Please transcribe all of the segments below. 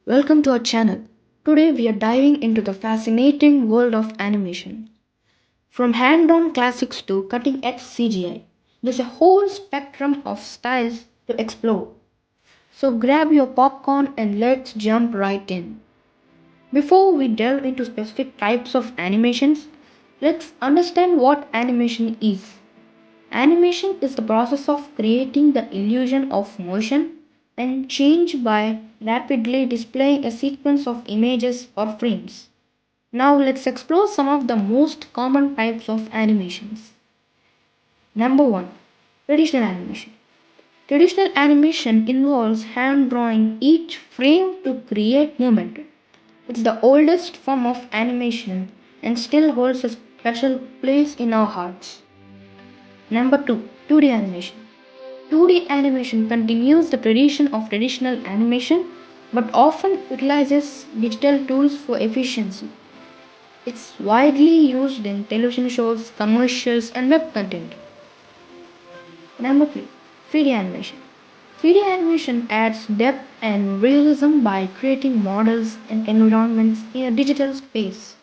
Welcome to our channel. Today we are diving into the fascinating world of animation. From hand-drawn classics to cutting-edge CGI, there's a whole spectrum of styles to explore. So grab your popcorn and let's jump right in. Before we delve into specific types of animations, let's understand what animation is. Animation is the process of creating the illusion of motion and change by rapidly displaying a sequence of images or frames. Now let's explore some of the most common types of animations. Number 1. Traditional animation. Traditional animation involves hand drawing each frame to create movement. It's the oldest form of animation and still holds a special place in our hearts. Number 2. 2D animation. 2D animation continues the tradition of traditional animation but often utilizes digital tools for efficiency. It's widely used in television shows, commercials, and web content. Number 3. 3D animation. 3D animation adds depth and realism by creating models and environments in a digital space.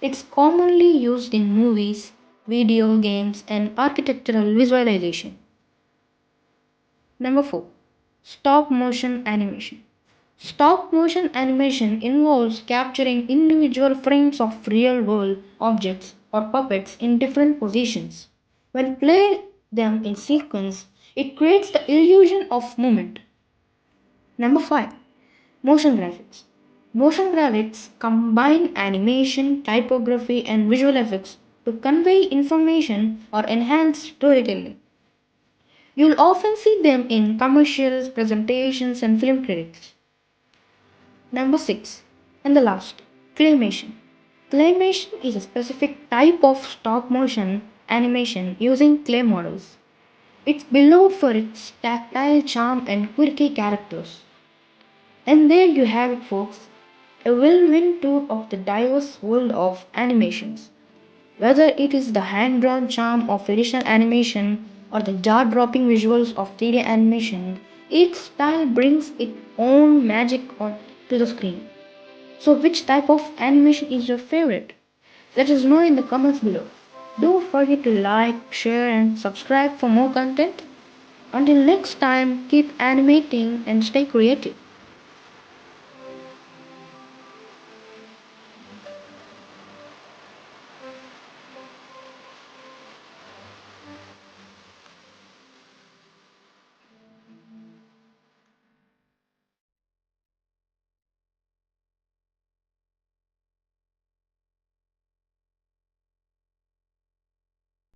It's commonly used in movies, video games, and architectural visualization. Number 4. Stop motion animation. Stop motion animation involves capturing individual frames of real world objects or puppets in different positions. When play them in sequence, it creates the illusion of movement. Number 5. Motion graphics. Motion graphics combine animation, typography, and visual effects to convey information or enhance storytelling. You'll often see them in commercials, presentations, and film credits. Number 6. And the last, claymation. Claymation is a specific type of stop motion animation using clay models. It's beloved for its tactile charm and quirky characters. And there you have it, folks, a whirlwind tour of the diverse world of animations. Whether it is the hand drawn charm of traditional animation or the jaw dropping visuals of 3D animation, each style brings its own magic to the screen. So, which type of animation is your favorite? Let us know in the comments below. Don't forget to like, share, and subscribe for more content. Until next time, keep animating and stay creative.